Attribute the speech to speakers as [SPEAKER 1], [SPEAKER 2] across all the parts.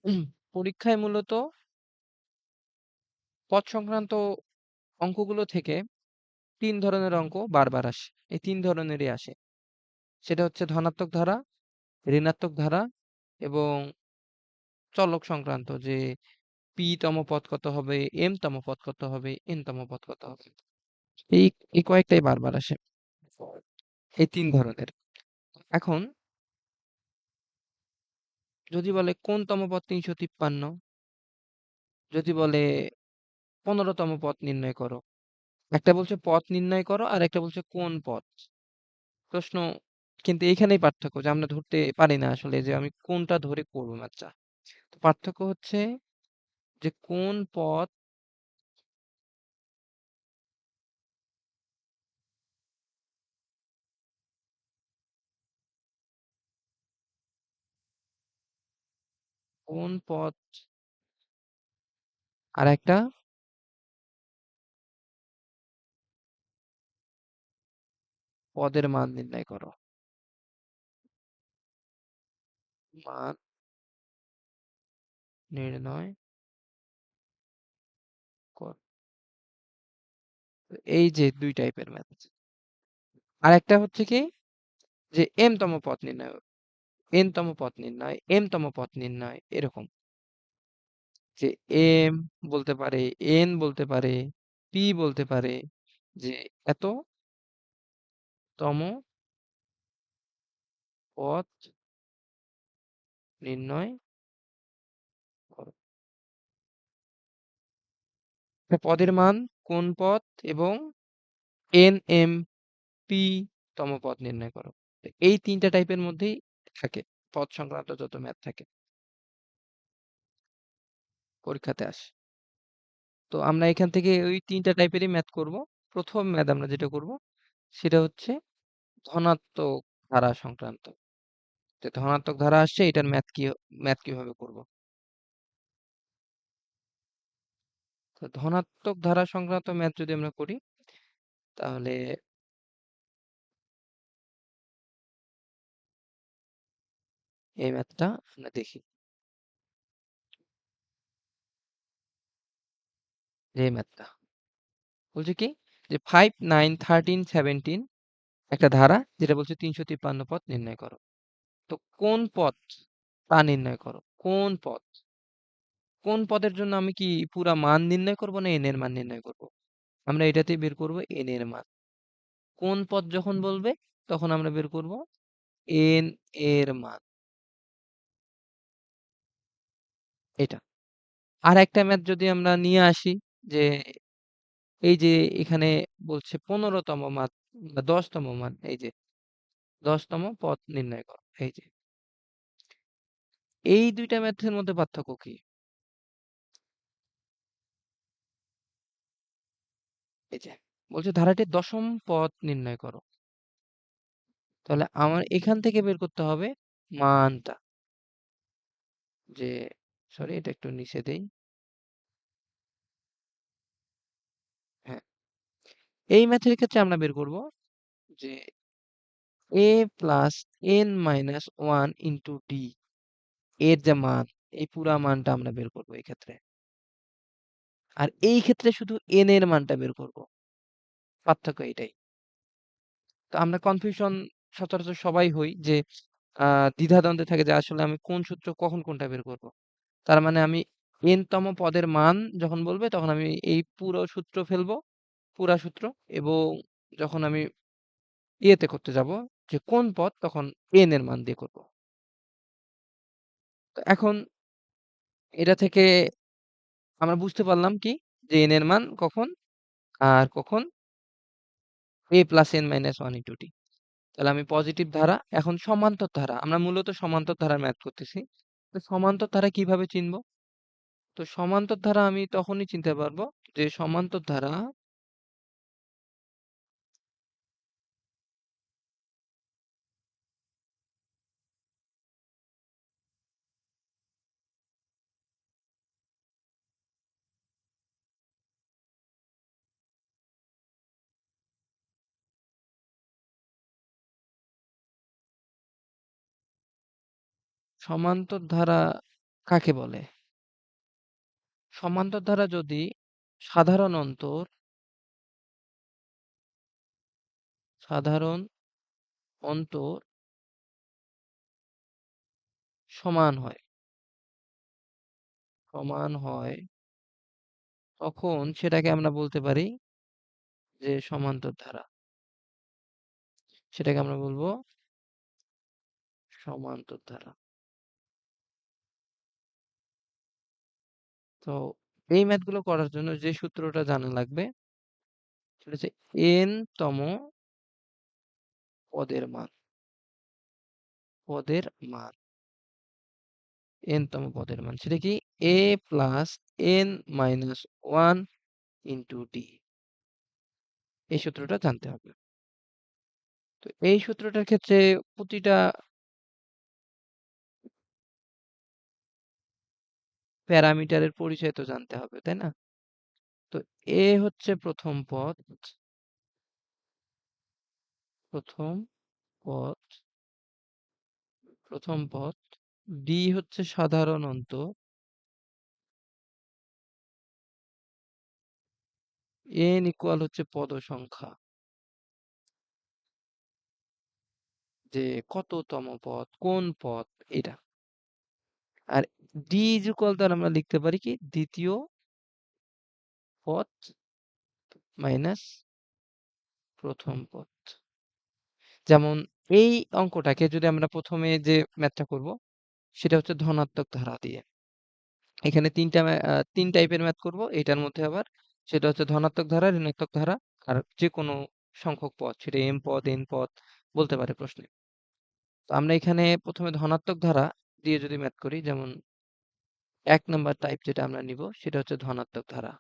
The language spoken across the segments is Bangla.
[SPEAKER 1] উম, পরীক্ষায় মূলত পথ সংক্রান্ত অঙ্কগুলো থেকে ৩ ধরনের অঙ্ক বারবার আসে। এই ৩ ধরনেরই আসে। সেটা হচ্ছে ধনাত্মক ধারা, ঋণাত্মক ধারা এবং চলক সংক্রান্ত যে পি তম পদ কত হবে, এম তম পদ কত হবে, এন তম পদ কত হবে। এই এই কয়েকটাই বারবার আসে। এই ৩ ধরনের। এখন যদি বলে কোনতম পদ ৩৫৩, যদি বলে ১৫তম পদ নির্ণয় করো। একটা বলছে পথ নির্ণয় করো আর একটা বলছে কোন পথ। প্রশ্ন কিন্তু এইখানেই পার্থক্য যে আমরা ধরতে পারি না আসলে যে আমি কোনটা ধরে করবো ম্যাথটা। তো পার্থক্য হচ্ছে যে কোন পথ আর একটা পদের মান নির্ণয় করো। মান নির্ণয় কর। এই যে ২ টাইপের ম্যাথ। আর একটা হচ্ছে কি যে এম তম পথ নির্ণয়, এন তম পথ নির্ণয়, এম তম পথ নির্ণয় এরকম। যে এম বলতে পারে, এন বলতে পারে, পি বলতে পারে যে এত তম পথ নির্ণয় করো। একটা পদের মান কোন পথ এবং এন এম পি তম পথ নির্ণয় করো। তো এই ৩টা টাইপের মধ্যেই থাকে পথ সংক্রান্ত যত ম্যাথ থাকে পরীক্ষাতে আসে। তো আমরা এখান থেকে ওই ৩টা টাইপেরই ম্যাথ করব। প্রথম ম্যাথ আমরা যেটা করব সেটা হচ্ছে ধনাত্মক ধারা সংক্রান্ত। যে ধনাত্মক ধারা আসছে এটার ম্যাথ কিভাবে করব। তো ধনাত্মক ধারা সংক্রান্ত ম্যাথ যদি আমরা করি তাহলে এই ম্যাথটা আমরা দেখি। যে এই ম্যাথটা বলছে কি যে 5 9 13 17 একটা ধারা যেটা বলছে 353 পথ নির্ণয় করো। তো কোন পথ তা নির্ণয় করো। কোন পদের জন্য আমি কি পুরা মান নির্ণয় করব না এন এর মান নির্ণয় করব। আমরা এটাতেই বের করব এন এর মান। কোন পদ যখন বলবে তখন আমরা বের করব এন এর মান। এটা আর একটা ম্যাথ যদি আমরা নিয়ে আসি যে এই যে এখানে বলছে 15তম মান বা 10তম মান, এই যে 10তম পথ নির্ণয় করো। এই যে এই দুইটা ম্যাথের মধ্যে পার্থক্য কি? এই যে বলছে ধারাটির দশম পথ নির্ণয় করো। তাহলে আমার এখান থেকে বের করতে হবে মানটা। যে সরি এটা একটু নিচে দেই। হ্যাঁ, এই ম্যাথের ক্ষেত্রে আমরা বের করব যে a plus n minus one into D এর যে মান, এই পুরা মানটা আমরা বের করব এই ক্ষেত্রে। আর এই ক্ষেত্রে শুধু n এর মানটা বের করব। পার্থক্য এটাই। তো আমরা কনফিউশন সচরাচর সবাই হই যে দ্বিধাদ্বন্দ্বে থাকে যে আসলে আমি কোন সূত্র কখন কোনটা বের করব। তার মানে আমি n তম পদের মান যখন বলবে তখন আমি এই পুরো সূত্র ফেলবো, পুরা সূত্র, এবং যখন আমি ইয়েতে করতে যাব যে কোন পদ তখন n এর মান দিয়ে করব। তো এখন এটা থেকে আমরা বুঝতে পারলাম কি যে n এর মান কখন আর কখন a plus n minus one into t। তাহলে আমি পজিটিভ ধারা, এখন সমান্তর ধারা, আমরা মূলত সমান্তর ধারার ম্যাথ করতেছি। তো সমান্তর ধারা কিভাবে চিনব? তো সমান্তর ধারা আমি তখনই চিনতে পারবো যে সমান্তর ধারা কাকে বলে? সমান্তর ধারা যদি সাধারণ অন্তর সমান হয় তখন সেটাকে আমরা বলতে পারি যে সমান্তর ধারা। সেটাকে আমরা বলবো সমান্তর ধারা। তো এই ম্যাথগুলো করার জন্য যে সূত্রটা জানা লাগবে সেটা হচ্ছে n তম পদের মান পদের মান n তম পদের মান সেটা কি a plus n minus 1 into D. এই সূত্রটা জানতে হবে। তো এই সূত্রটার ক্ষেত্রে প্রতিটা প্যারামিটারের পরিচয় তো জানতে হবে, তাই না? তো এ হচ্ছে প্রথম পদ প্রথম পদ, ডি হচ্ছে সাধারণ অন্তর, n ইকুয়াল হচ্ছে পদ সংখ্যা, যে কততম পদ, কোন পদ এটা। আর ডি ইজ ইকুয়াল তার আমরা লিখতে পারি কি দ্বিতীয় পদ মাইনাস প্রথম পদ। যেমন এই অঙ্কটাকে যদি আমরা প্রথমে যে ম্যাথটা করব সেটা হচ্ছে ধনাত্মক ধারা দিয়ে। এখানে তিন টাইপের ম্যাথ করব এটার মধ্যে আবার, সেটা হচ্ছে ধনাত্মক ধারা, ঋণাত্মক ধারা আর যে কোনো সংখ্যক পদ, সেটা এম পদ এন পদ বলতে পারে প্রশ্নে। তো আমরা এখানে প্রথমে ধনাত্মক ধারা দিয়ে যদি ম্যাথ করি, যেমন ১ নাম্বার টাইপ যেটা আমরা নিব সেটা হচ্ছে ধনাত্মক ধারা।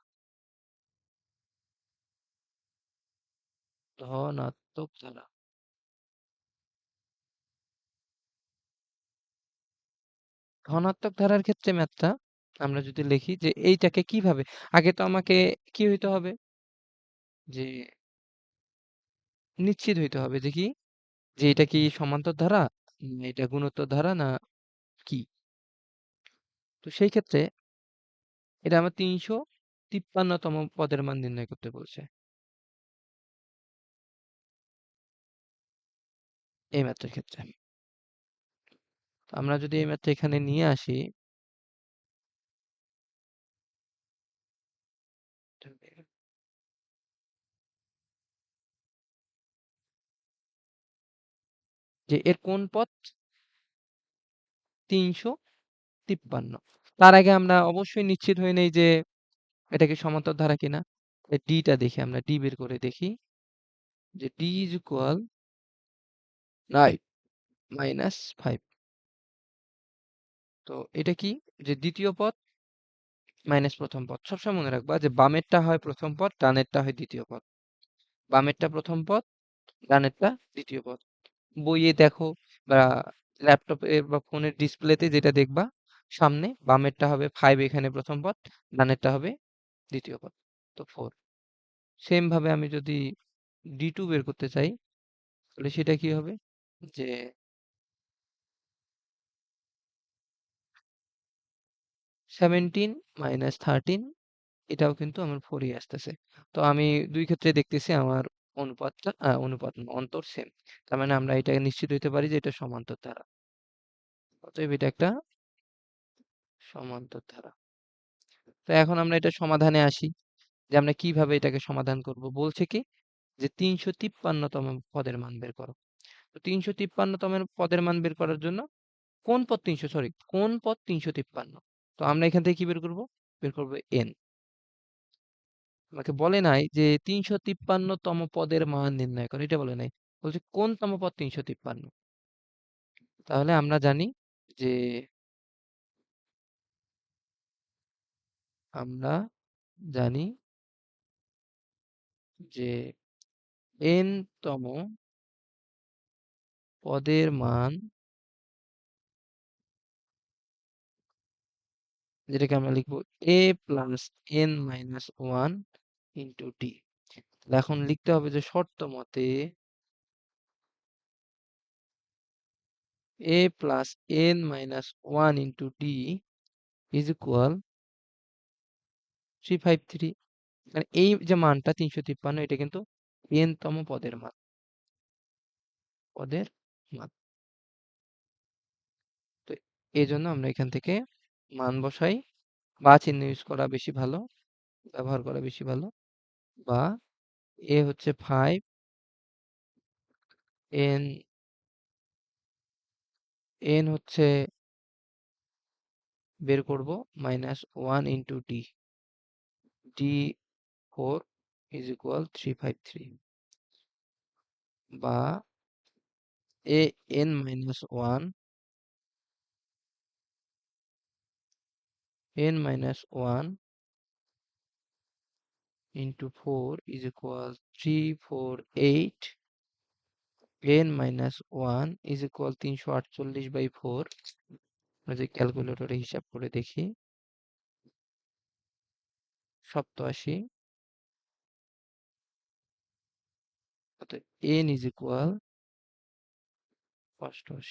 [SPEAKER 1] ধনাত্মক ধারা। ধনাত্মক ধারার ক্ষেত্রে ম্যাথটা আমরা যদি লিখি যে এইটাকে কিভাবে, আগে তো আমাকে কি হইতে হবে, যে নিশ্চিত হইতে হবে যে কি, যে এটা কি সমান্তর ধারা, এটা গুণোত্তর ধারা না কি। তো সেই ক্ষেত্রে এটা আমার ৩৫৩তম পদের মান নির্ণয় করতে বলছে এই ম্যাথের ক্ষেত্রে। তো আমরা যদি এই ম্যাথটা এখানে নিয়ে আসি, যে এর কোন পদ ৩৫৩। তার আগে আমরা অবশ্যই নিশ্চিত হয়ে নেই যে এটা কি সমান্তর ধারা কিনা। ডিটা দেখি, আমরা ডি বের করে দেখি যে ডি ইজ ইকুয়াল 9 মাইনাস 5। তো এটা কি, যে দ্বিতীয় পদ মাইনাস প্রথম পদ। সবসময় মনে রাখবা যে বামেরটা হয় প্রথম পদ, ডানেরটা হয় দ্বিতীয় পদ। বামেরটা প্রথম পদ, ডানেরটা দ্বিতীয় পদ। বইয়ে দেখো বা ল্যাপটপে বা ফোনের ডিসপ্লেতে যেটা দেখবা, সামনে বামেরটা হবে 5 এখানে প্রথম পদ, ডানেরটা হবে দ্বিতীয় পদ। তো 4। সেম ভাবে আমি যদি D2 বের করতে চাই তাহলে সেটা কি হবে, যে 17 মাইনাস 13, এটাও কিন্তু আমার 4ই আসতেছে। তো আমি দুই ক্ষেত্রে দেখতেছি আমার অনুপাতটা অনুপাত না, অন্তর সেম। তার মানে আমরা এটা নিশ্চিত হইতে পারি যে এটা সমান্তর ধারা। অতএব এটা একটা সমান্তর ধারা। তো এখন আমরা এটা সমাধানে আসি, যে আমরা কিভাবে এটাকে সমাধান করব। বলছে কি যে ৩৫৩তম পদের মান বের করো। তো ৩৫৩তম পদের মান বের করার জন্য কোন পদ ৩৫৩। তো আমরা এখান থেকে কি বের করব, বের করব n। আমাকে বলে নাই যে ৩৫৩তম পদের মান নির্ণয় করো, এটা বলে নাই, বলছে কোন তম পদ ৩৫৩। তাহলে আমরা জানি যে আমরা জানি যে n তম পদের মান, যেটাকে আমরা লিখবো a plus n minus 1 into D. এখন লিখতে হবে যে শর্ত মতে a plus n minus 1 into D is equal 353। মানে এই যে মানটা 353, এটা কিন্তু n তম পদের মান। তো এই জন্য আমরা এখান থেকে মান বসাই, বা চিহ্ন ইউজ করা বেশি ভালো, ব্যবহার করা বেশি ভালো। বা এ হচ্ছে 5, n হচ্ছে বের করব -1 into d, d4 is equal 353। বা a n minus 1 into 4 is equal 348, n minus 1 is equal 348/4। যদি ক্যালকুলেটরে হিসাব করে দেখি, 87। অর্থাৎ n is equal 88।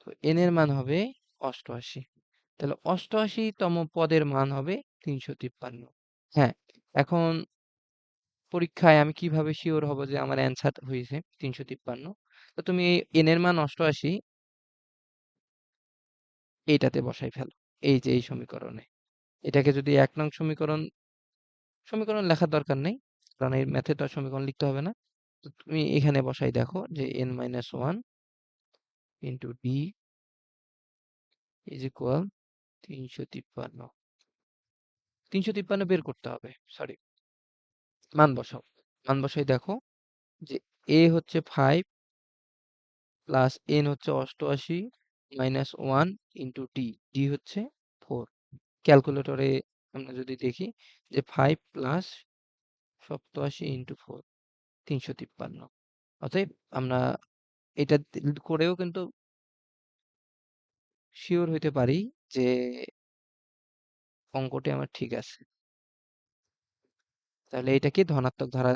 [SPEAKER 1] তো n এর মান হবে 88। তাহলে 88তম পদের মান হবে 353। হ্যাঁ, এখন পরীক্ষায় আমি কিভাবে শিওর হব যে আমার অ্যান্সার হয়েছে 353? তো তুমি n এর মান 88 এইটাতে বসাই ফেলো, এই যে এই সমীকরণে। এটাকে যদি 1 নং সমীকরণ লেখার দরকার নেই, কারণ এই ম্যাথে তো আর সমীকরণ লিখতে হবে না। তো তুমি এখানে বসাই দেখো যে n minus 1 into d is equal 353। 353 বের করতে হবে, সরি, মান বসাও। মান বসাই দেখো যে a হচ্ছে 5 প্লাস n হচ্ছে 88 মাইনাস 1 ইন্টু d হচ্ছে 4। ক্যালকুলেটরে আমরা যদি দেখি যে 5 প্লাস 87 ইন্টু 4, 353। অতএব আমরা এটা করেও কিন্তু শিওর হইতে পারি যে অঙ্কটি আমার ঠিক আছে। তাহলে এটা কি ধনাত্মক ধারা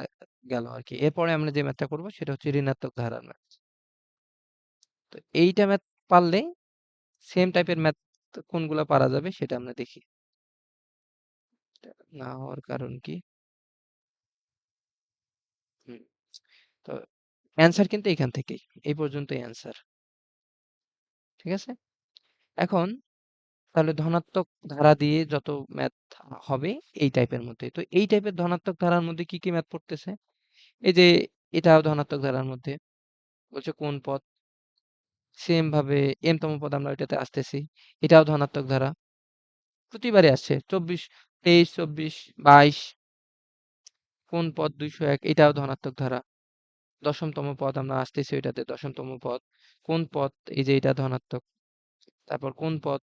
[SPEAKER 1] গেল আর কি। এরপরে আমরা যে ম্যাথটা করব সেটা হচ্ছে ঋণাত্মক ধারার ম্যাথ। তো এইটা ম্যাথ পারলে সেম টাইপের ম্যাথ কোনগুলো পারা যাবে সেটা আমরা দেখি। না হওয়ার কারণ কি? হুম, তো অ্যান্সার কিন্তু এখান থেকেই, এই পর্যন্তই অ্যান্সার। ঠিক আছে? এখন তাহলে ধনাত্মক ধারা দিয়ে যত ম্যাথ হবে এই টাইপের মধ্যে। তো এই টাইপের ধনাত্মক ধারার মধ্যে কি কি ম্যাথ পড়তেছে? এই যে এটাও ধনাত্মক ধারার মধ্যে। বলছে কোন পদ, সেম ভাবে m তম পদ আমরা এটাতে আসতেছি, এটাও ধনাত্মক ধারা। প্রতিবারে আসছে 24, 23, 24, 22। কোন পদ 201, এটাও ধনাত্মক ধারা। দশমতম পদ আমরা আসতেছি ওইটাতে, দশমতম পদ। কোন পদ, এই যে এটা ধনাত্মক। তারপর কোন পদ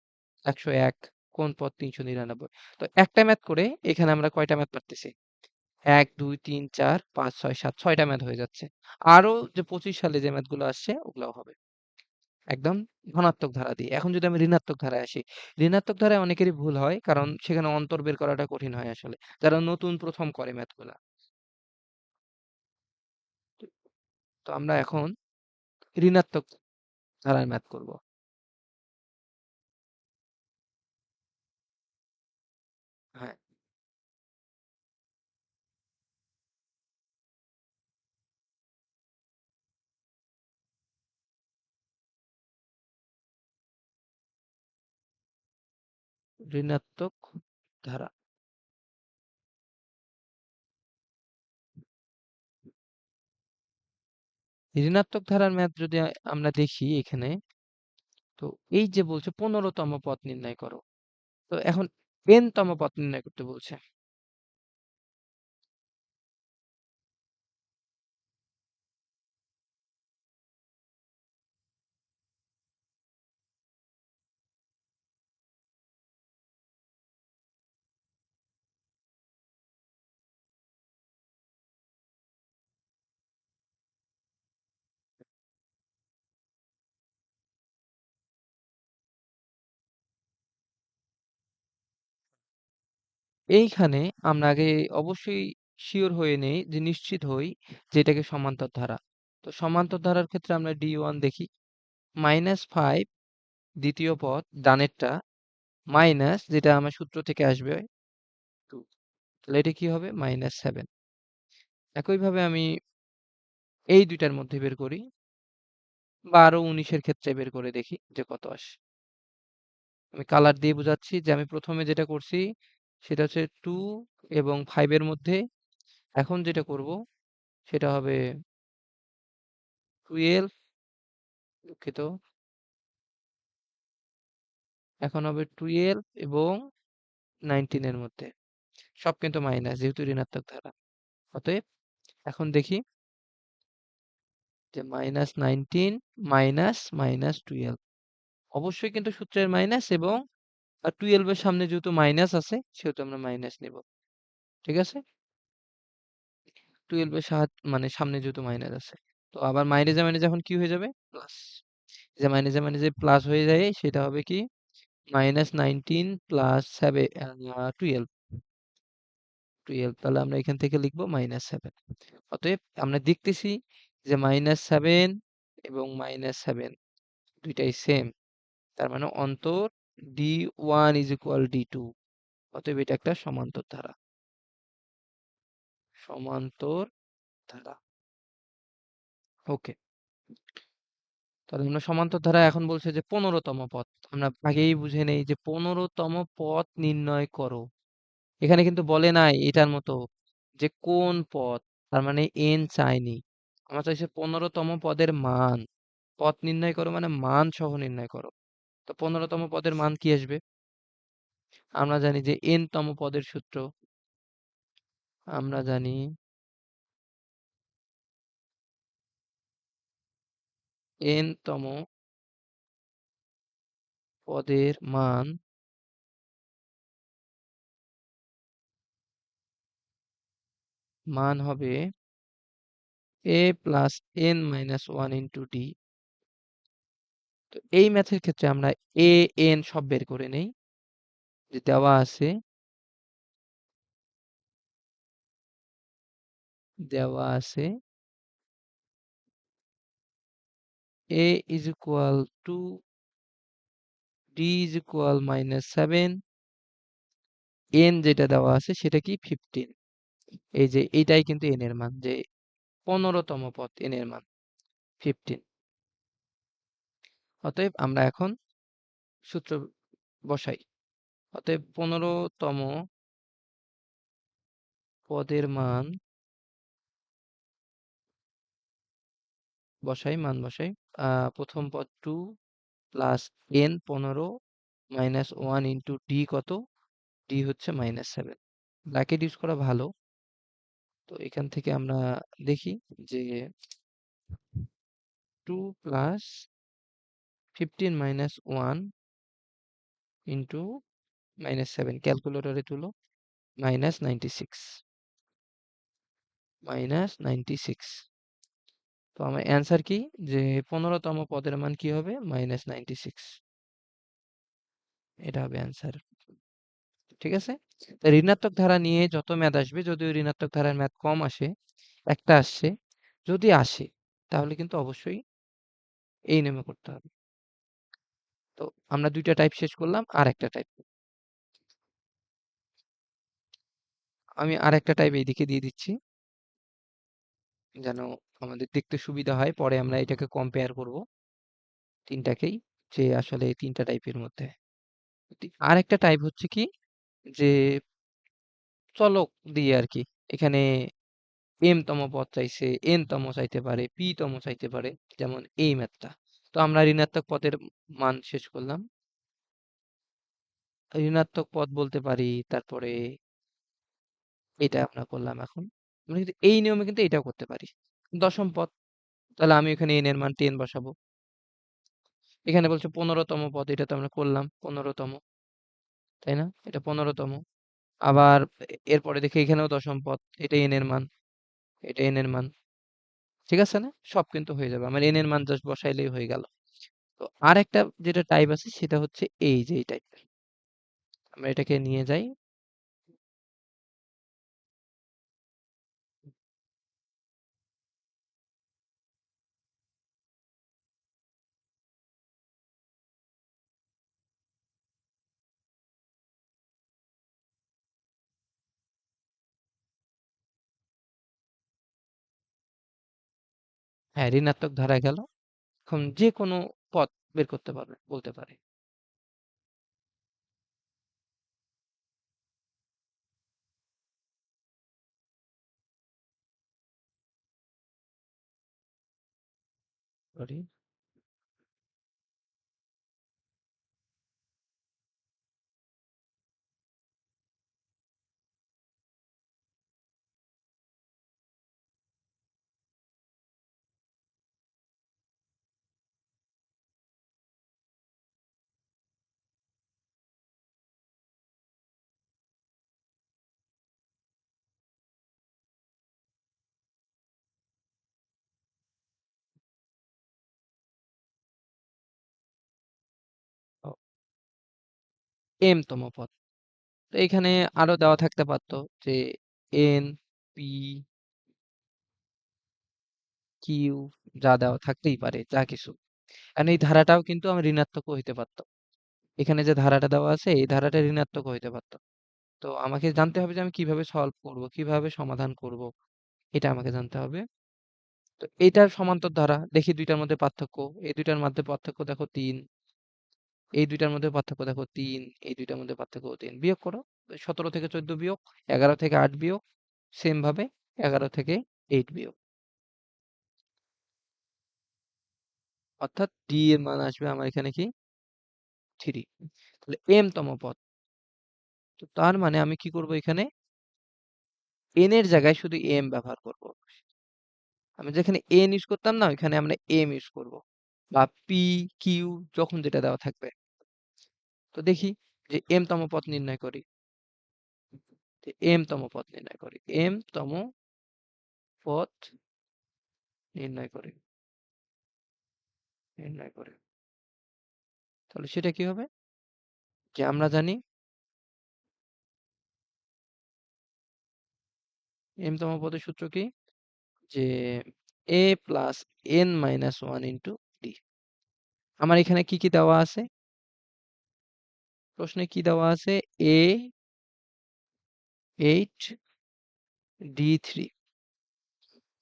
[SPEAKER 1] 101, কোন পদ 399। তো একটা ম্যাথ করে এখানে আমরা কয়টা ম্যাথ পারতেছি? 1, 2, 3, 4, 5, 6, 7, 6টা ম্যাথ হয়ে যাচ্ছে। আরো যে 25 সালে যে ম্যাথগুলো আসছে ওগুলাও হবে একদম ধনাত্মক ধারা দিয়ে। এখন যদি আমি ঋণাত্মক ধারায় আসি, ঋণাত্মক ধারায় অনেকেরই ভুল হয়, কারণ সেখানে অন্তর বের করাটা কঠিন হয় আসলে, যারা নতুন প্রথম করে ম্যাথগুলা। তো আমরা এখন ঋণাত্মক ধারার ম্যাথ করব। হ্যাঁ, ঋণাত্মক ধারা। ঋণাত্মক ধারার ম্যাথ যদি আমরা দেখি এখানে, তো এই যে বলছে 15তম পদ নির্ণয় করো। তো এখন n তম পদ নির্ণয় করতে বলছে। এইখানে আমরা আগে অবশ্যই শিওর হয়ে নেই, যে নিশ্চিত হই যে এটাকে সমান্তর ধারা। তো সমান্তর ধারার ক্ষেত্রে আমরা d1 দেখি, -5 দ্বিতীয় পদ ডানেরটা মাইনাস যেটা আমার সূত্র থেকে আসবে 2, তাহলে এটা কি হবে -7। একইভাবে আমি এই দুইটার মধ্যে বের করি, 12 19 এর ক্ষেত্রে বের করে দেখি যে কত আসে। আমি কালার দিয়ে বোঝাচ্ছি যে আমি প্রথমে যেটা করছি সেটা হচ্ছে 2 এবং 5 এর মধ্যে। এখন যেটা করব সেটা হবে 12, দুঃখিত, এখন হবে 12 এবং 19 এর মধ্যে। সব কিন্তু মাইনাস যেহেতু ঋণাত্মক ধারা। অতএব এখন দেখি যে -19 -12, অবশ্যই কিন্তু সূত্রের মাইনাস, এবং 12 এর সামনে যেহেতু মাইনাস আছে সেহেতু আমরা মাইনাস নেব। ঠিক আছে? 12 এর মানে সামনে যেহেতু মাইনাস আছে। তো আবার মাইনাসে মাইনাসে এখন কি হয়ে যাবে? প্লাস। যে মাইনাসে মাইনাসে প্লাস হয়ে যায় সেটা হবে কি? -19 প্লাস 12, তাহলে আমরা এখান থেকে লিখব -7। অতএব আমরা দেখতেছি যে -7 এবং -7 দুইটাই সেম। তার মানে অন্তর D1 = D2। অতএব এটা একটা সমান্তর ধারা। সমান্তর ধারা। ওকে। তাহলে আমরা সমান্তর ধারা এখন বলছে যে 15তম পথ। আমরা আগেই বুঝে নেই যে 15তম পথ নির্ণয় করো। এখানে কিন্তু বলে নাই এটার মতো যে কোন পথ, তার মানে n চাইনি। আমরা চাইছে 15তম পদের মান। পথ নির্ণয় করো মানে মান সহ নির্ণয় করো। তো 15তম পদের মান কি আসবে? আমরা জানি যে n তম পদের সূত্র। আমরা জানি n তম পদের মান হবে a plus n minus 1 into d। তো এই ম্যাথের ক্ষেত্রে আমরা a n সব বের করে নেই, যে দেওয়া আছে a is equal to d is equal -7, n যেটা দেওয়া আছে সেটা কি 15। এই যে এইটাই কিন্তু n এর মান, যে 15তম পথ n এর মান 15। অতএব আমরা এখন সূত্র বসাই। অতএব 15তম পদের মান বসাই। প্রথম পদ 2 plus n 15 minus 1 into D কত? ডি হচ্ছে -7। ব্র্যাকেট ইউজ করা ভালো। তো এখান থেকে আমরা দেখি যে 2 প্লাস 15 মাইনাস 1 ইন্টু -7, ক্যালকুলেটরে তুলো, -96। তো আমার অ্যান্সার কি? যে 15তম পদের মান কি হবে? -96। এটা হবে অ্যান্সার। ঠিক আছে? তো ঋণাত্মক ধারা নিয়ে যত ম্যাথ আসবে, যদিও ঋণাত্মক ধারার ম্যাথ কম আসে, একটা আসছে, যদি আসে তাহলে কিন্তু অবশ্যই এই নিয়মে করতে হবে। তো আমরা 2টা টাইপ শেষ করলাম, আরেকটা টাইপ। আমি আরেকটা টাইপ এইদিকে দিয়ে দিচ্ছি যেন আমাদের দেখতে সুবিধা হয়। পরে আমরা এটাকে কম্পেয়ার করব 3টাকেই, যে আসলে 3টা টাইপের মধ্যে। আরেকটা টাইপ হচ্ছে কি, যে চলক দিয়ে আরকি। এখানে m তম পদ চাইছে, n তম চাইতে পারে, p তম চাইতে পারে। যেমন এই ম্যাথটা। তো আমরা ঋণাত্মক পদের মান শেষ করলাম। ঋণাত্মক পদ বলতে পারি, তারপরে এটা আমরা করলাম এখন। আমরা কিন্তু এই নিয়মে কিন্তু এটাও করতে পারি। দশম পদ, তাহলে আমি এখানে n এর মান 10 বসাবো। এখানে বলছে 15তম পদ, এটা তো আমরা করলাম 15তম, তাই না? এটা 15তম। আবার এরপরে দেখি এখানেও দশম পদ, এটা n এর মান, এটা n এর মান। ঠিক আছে না? সব কিন্তু হয়ে যাবে। আমার n এর মান জাস্ট বসাইলেই হয়ে গেল। তো আরেকটা যেটা টাইপ আছে সেটা হচ্ছে এই যে এই টাইপের। আমরা এটাকে নিয়ে যাই। হ্যাঁ, ঋণাত্মক ধারায় গেল। এখন যে কোনো পথ বের করতে পারবে, বলতে পারে। সরি। এম তম পথ। তো এখানে আরো দেওয়া থাকতে পারতো যে এন, পি, কিউ, যা দেওয়া থাকতেই পারে, যা কিছু। কারণ এই ধারাটাও কিন্তু আমার ঋণাত্মকও হইতে পারতো। এখানে যে ধারাটা দেওয়া আছে এই ধারাটা ঋণাত্মকও হইতে পারতো। তো আমাকে জানতে হবে যে আমি কিভাবে সলভ করব, কিভাবে সমাধান করব, এটা আমাকে জানতে হবে। তো এইটার সমান্তর ধারা দেখি দুইটার মধ্যে পার্থক্য। এই দুইটার মধ্যে পার্থক্য দেখো ৩, এই দুইটার মধ্যে পার্থক্য দেখো ৩, এই দুইটার মধ্যে পার্থক্য ৩। বিয়োগ করো। ১৭ থেকে ১৪ বিয়োগ, ১১ থেকে ৮ বিয়োগ, সেম ভাবে ১১ থেকে ৮ বিয়োগ। অর্থাৎ ডি এর মান আসবে আমার এখানে কি 3। তাহলে এম তম পদ। তো তার মানে আমি কি করব এখানে এন এর জায়গায় শুধু এম ব্যবহার করব। আমি যেখানে এন ইউজ করতাম না ওইখানে আমরা এম ইউজ করব, বা পি, কিউ, যখন যেটা দেওয়া থাকবে। তো দেখি যে এম তম পদ নির্ণয় করি। এম তম পদ নির্ণয় করি, এম তম পদ নির্ণয় করি, নির্ণয় করি। তাহলে সেটা কি হবে যে আমরা জানি এম তম পদের সূত্র কি, যে a plus n minus one into d. আমার এখানে কি কি দেওয়া আছে, প্রশ্নে কি দেওয়া আছে, এ 8, ডি 3,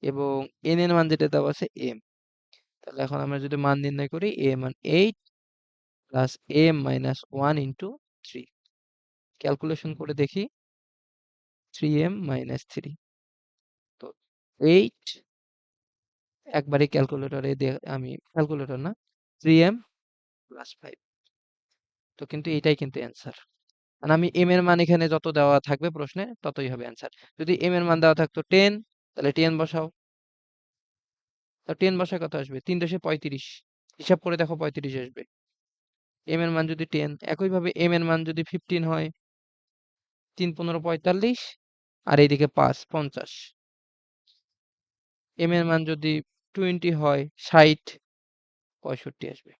[SPEAKER 1] এবং এন এর মান যেটা দেওয়া আছে এম। তাহলে এখন আমরা যদি মান নির্ণয় করি, এ মান 8 plus M minus one into 3, calculation করে দেখি 3m মাইনাস 3। তো 8, একবারে ক্যালকুলেটরে আমি ক্যালকুলেটর না, 3m প্লাস 5। তো কিন্তু এটাই কিন্তু অ্যান্সার। আর আমি এম এর মান এখানে যত দেওয়া থাকবে প্রশ্নে ততই হবে অ্যান্সার। যদি এম এর মান দেওয়া থাকতো 10, তাহলে 10 বসাও। তো 10 বসায় কত আসবে, 3 দশে 35। হিসাব করে দেখো 35 আসবে। এম এর মান যদি 10, একইভাবে এম এর মান যদি 15 হয়, 3 15 45, আর এইদিকে 5 50। এম এর মান যদি 20 হয়, 60 65 আসবে।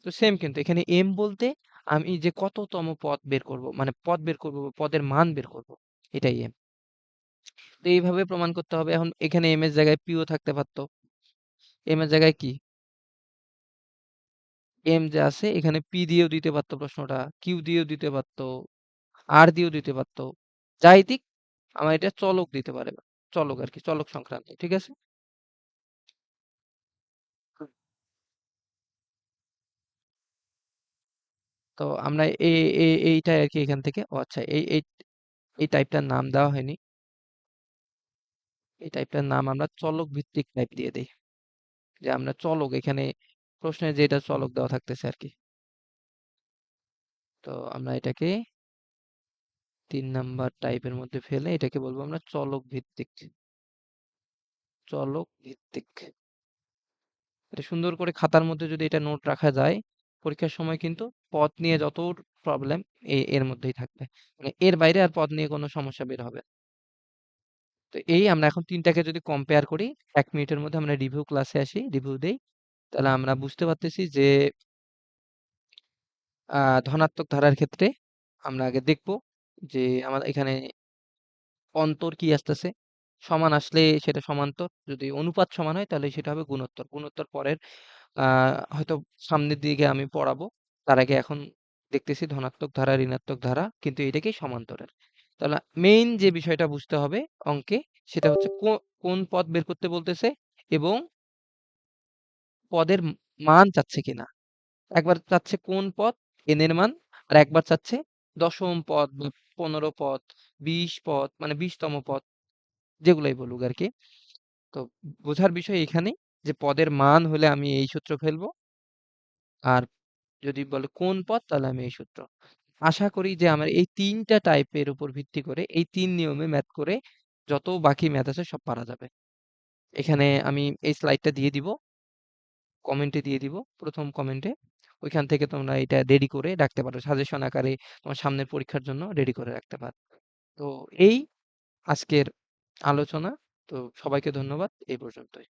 [SPEAKER 1] তো সেম কিন্তু এখানে এম বলতে আমি যে কততম পদ বের করব, মানে পদ বের করব, পদের মান বের করব, এটাই এম। তো এইভাবে প্রমাণ করতে হবে। এখন এখানে এম এর জায়গায় পিও থাকতে পারতো, এম এর জায়গায় কি এম যে আছে এখানে পি দিয়েও দিতে পারতো প্রশ্নটা, কিউ দিয়েও দিতে পারতো, আর দিয়েও দিতে পারতো। যাই দিক, আমার এটা চলক দিতে পারে, চলক আর কি, চলক সংক্রান্ত, ঠিক আছে। হুম। তো আমরা এইটাই আর কি এখান থেকে, ও আচ্ছা, এই টাইপটার নাম দেওয়া হয়নি। এই টাইপটার নাম আমরা চলক ভিত্তিক টাইপ দিয়ে দেই, যে আমরা চলক এখানে প্রশ্নে যেটা চলক দেওয়া থাকতেছে আর কি। তো আমরা এটাকে 3 নাম্বার টাইপের মধ্যে ফেলে এটাকে বলবো আমরা চলক ভিত্তিক, চলক ভিত্তিক। এটা সুন্দর করে খাতার মধ্যে যদি এটা নোট রাখা যায়, পরীক্ষার সময় কিন্তু পদ নিয়ে যত প্রবলেম এর মধ্যেই থাকবে, মানে এর বাইরে আর পদ নিয়ে কোনো সমস্যা বের হবে না। তো এই আমরা এখন তিনটাকে যদি কম্পেয়ার করি, 1 মিনিটের মধ্যে আমরা রিভিউ ক্লাসে আসি, রিভিউ দেই, তাহলে আমরা বুঝতে পারতেছি যে ধনাত্মক ধারার ক্ষেত্রে আমরা আগে দেখব যে আমাদের এখানে অন্তর কি আসতেছে। সমান আসলে সেটা সমান্তর, যদি অনুপাত সমান হয় তাহলে সেটা হবে গুণোত্তর। গুণোত্তর পরের হয়তো সামনের দিকে আমি পড়াবো। তার আগে এখন দেখতেছি ধনাত্মক ধারা, ঋণাত্মক ধারা, কিন্তু এটা কি সমান্তরাল। তাহলে মেইন যে বিষয়টা বুঝতে হবে অঙ্কে, সেটা হচ্ছে কোন পদ বের করতে বলতেছে, এবং পদের মান চাচ্ছে কিনা। একবার চাচ্ছে কোন পদ n এর মান, আর একবার চাচ্ছে দশম পদ বা 15 পদ, 20 পদ মানে 20তম পদ, যেগুলাই বলুক আরকি। তো বোঝার বিষয় এখানেই যে পদের মান হলে আমি এই সূত্র ফেলবো, আর যদি বলে কোন পদ তাহলে আমি এই সূত্র। আশা করি যে আমার এই ৩ টা টাইপের উপর ভিত্তি করে এই ৩ নিয়মে ম্যাথ করে যত বাকি ম্যাথ আছে সব পারা যাবে। এখানে আমি এই স্লাইডটা দিয়ে দিব, কমেন্টে দিয়ে দিব, ১ম কমেন্টে। ওইখান থেকে তোমরা এটা রেডি করে রাখতে পারো। সাজেশন আকারে তোমার সামনের পরীক্ষার জন্য রেডি করে রাখতে পারো। তো এই আজকের আলোচনা। তো সবাইকে ধন্যবাদ। এই পর্যন্তই।